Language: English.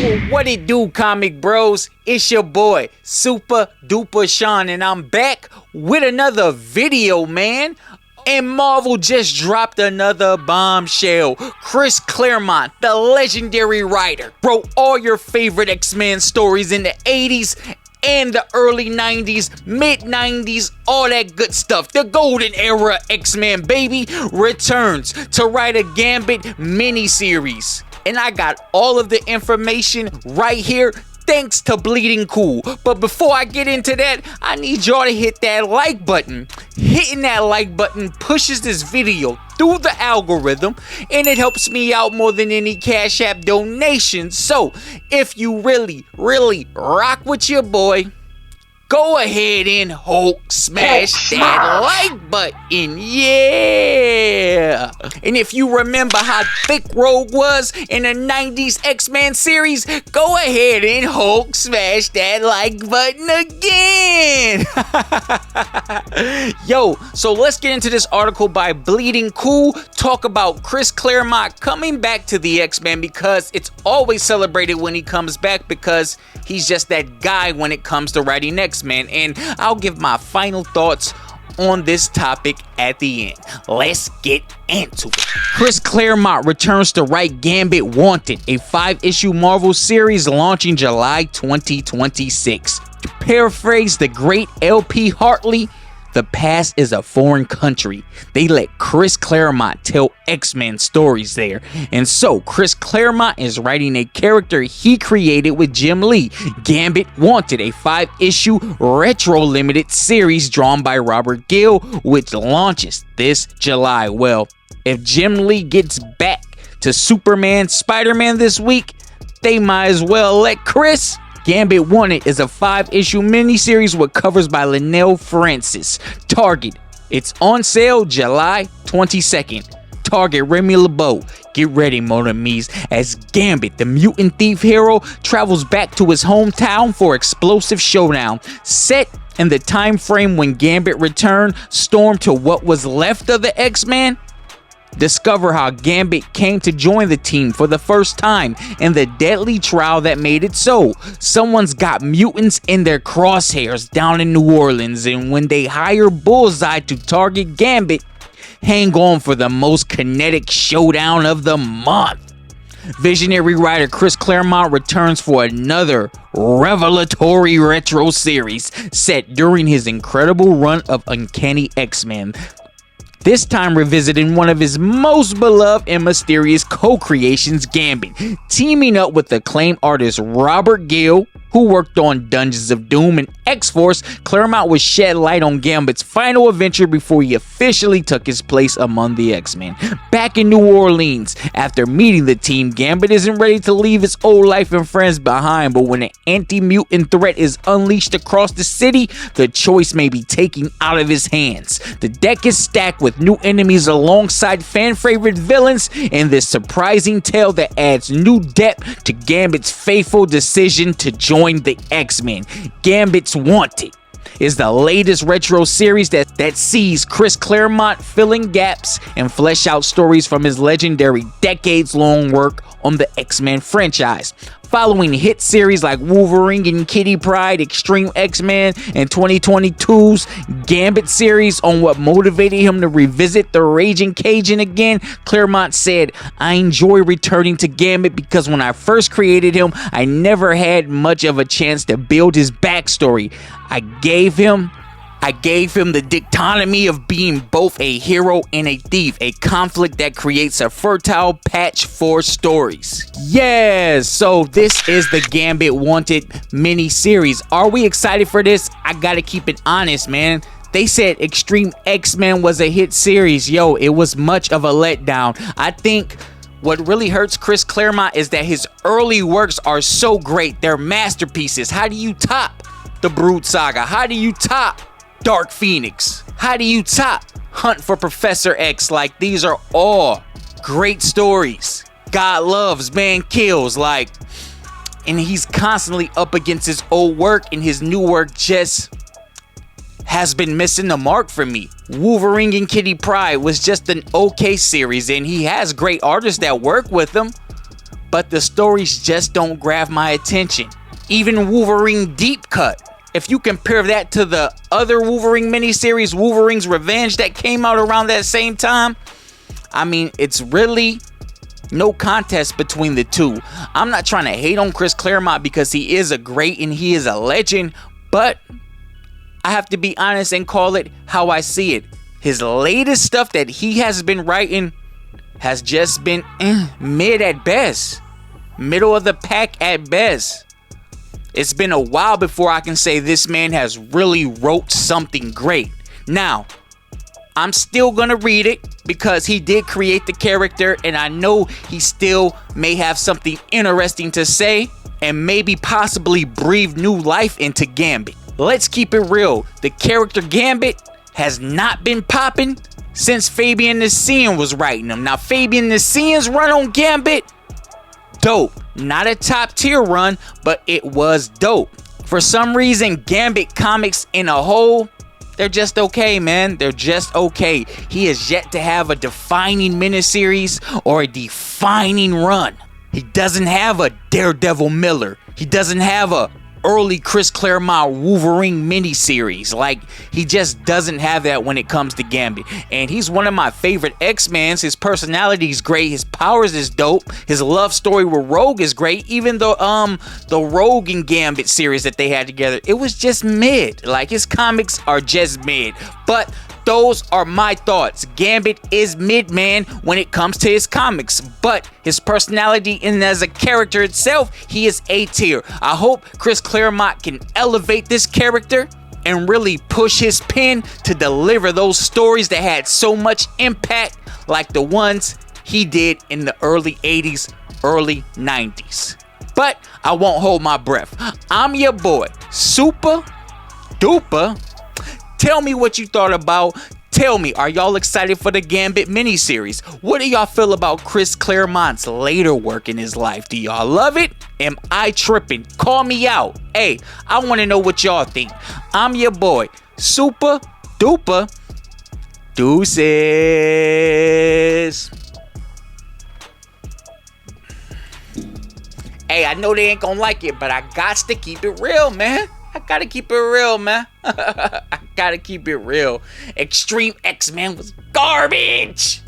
Yo, what it do, comic bros? It's your boy, Super Duper Sean, and I'm back with another video, man. And Marvel just dropped another bombshell. Chris Claremont, the legendary writer, wrote all your favorite X-Men stories in the 80s and the early 90s, mid 90s, all that good stuff. The golden era X-Men, baby, returns to write a Gambit miniseries. And I got all of the information right here, thanks to Bleeding Cool. But before I get into that, I need y'all to hit that like button. Hitting that like button pushes this video through the algorithm, and it helps me out more than any Cash App donation. So, if you really rock with your boy, go ahead and Hulk smash that like button, yeah! And if you remember how thick Rogue was in the 90s X-Men series, go ahead and Hulk smash that like button again! Yo, so let's get into this article by Bleeding Cool, talk about Chris Claremont coming back to the X-Men, because it's always celebrated when he comes back, because he's just that guy when it comes to writing X-Men. And I'll give my final thoughts on this topic at the end. Let's get into it. Chris Claremont returns to write Gambit Wanted, a 5-issue Marvel series launching July 2026. To paraphrase the great LP Hartley, the past is a foreign country. They let Chris Claremont tell X-Men stories there. And so, Chris Claremont is writing a character he created with Jim Lee. Gambit Wanted, a 5-issue retro-limited series drawn by Robert Gill, which launches this July. Well, if Jim Lee gets back to Superman, Spider-Man this week, they might as well let Chris. Gambit Wanted is a 5-issue miniseries with covers by Linnell Francis. Target. It's on sale July 22nd. Target Remy LeBeau. Get ready, mon amis, as Gambit, the mutant thief hero, travels back to his hometown for explosive showdown. Set in the time frame when Gambit returned, stormed to what was left of the X-Men. Discover how Gambit came to join the team for the first time and the deadly trial that made it so. Someone's got mutants in their crosshairs down in New Orleans, and when they hire Bullseye to target Gambit, hang on for the most kinetic showdown of the month. Visionary writer Chris Claremont returns for another revelatory retro series set during his incredible run of Uncanny X-Men. This time revisiting one of his most beloved and mysterious co-creations, Gambit, teaming up with acclaimed artist Robert Gill, who worked on Dungeons of Doom and X-Force. Claremont would shed light on Gambit's final adventure before he officially took his place among the X-Men. Back in New Orleans, after meeting the team, Gambit isn't ready to leave his old life and friends behind, but when an anti-mutant threat is unleashed across the city, the choice may be taken out of his hands. The deck is stacked with new enemies alongside fan-favorite villains in this surprising tale that adds new depth to Gambit's fateful decision to join the X-Men. Gambit's Wanted is the latest retro series that sees Chris Claremont filling gaps and flesh out stories from his legendary decades-long work on the X-Men franchise. Following hit series like Wolverine and Kitty Pryde, Extreme X-Men, and 2022's Gambit series on what motivated him to revisit the Raging Cajun again, Claremont said, "I enjoy returning to Gambit because when I first created him, I never had much of a chance to build his backstory. I gave him the dichotomy of being both a hero and a thief, a conflict that creates a fertile patch for stories." Yes, so this is the Gambit Wanted mini-series. Are we excited for this? I gotta keep it honest, man. They said Extreme X-Men was a hit series. Yo, it was much of a letdown. I think what really hurts Chris Claremont is that his early works are so great. They're masterpieces. How do you top the Brood Saga? How do you top Dark Phoenix? How do you top Hunt for Professor X? Like, these are all great stories. God loves, man kills, like, and he's constantly up against his old work, and his new work just has been missing the mark for me. Wolverine and Kitty Pryde was just an okay series, and he has great artists that work with him, but the stories just don't grab my attention. Even Wolverine Deep Cut, if you compare that to the other Wolverine miniseries, Wolverine's Revenge, that came out around that same time, I mean, it's really no contest between the two. I'm not trying to hate on Chris Claremont because he is a great and he is a legend, but I have to be honest and call it how I see it. His latest stuff that he has been writing has just been mid at best. Middle of the pack at best. It's been a while before I can say this man has really wrote something great. Now, I'm still gonna read it because he did create the character and I know he still may have something interesting to say and maybe possibly breathe new life into Gambit. Let's keep it real. The character Gambit has not been popping since Fabian Nassian was writing them. Now, Fabian Nassian's run on Gambit, dope. Not a top tier run, but it was dope. For some reason, Gambit comics in a whole, they're just okay, man. They're just okay. He has yet to have a defining miniseries or a defining run. He doesn't have a Daredevil Miller. He doesn't have a early Chris Claremont Wolverine miniseries. Like, he just doesn't have that when it comes to Gambit. And he's one of my favorite X-Men. His personality is great. His powers is dope. His love story with Rogue is great. Even the Rogue and Gambit series that they had together, it was just mid. Like, his comics are just mid. But those are my thoughts. Gambit is mid, man, when it comes to his comics, but his personality and as a character itself, he is A tier. I hope Chris Claremont can elevate this character and really push his pen to deliver those stories that had so much impact like the ones he did in the early 80s, early 90s. But I won't hold my breath. I'm your boy, Super Duper. Tell me what you thought about. Tell me, are y'all excited for the Gambit miniseries? What do y'all feel about Chris Claremont's later work in his life? Do y'all love it? Am I tripping? Call me out. Hey, I want to know what y'all think. I'm your boy, Super Duper. Deuces. Hey, I know they ain't gonna like it, but I got to keep it real, man. I gotta keep it real, man. I gotta keep it real. Extreme X-Men was garbage.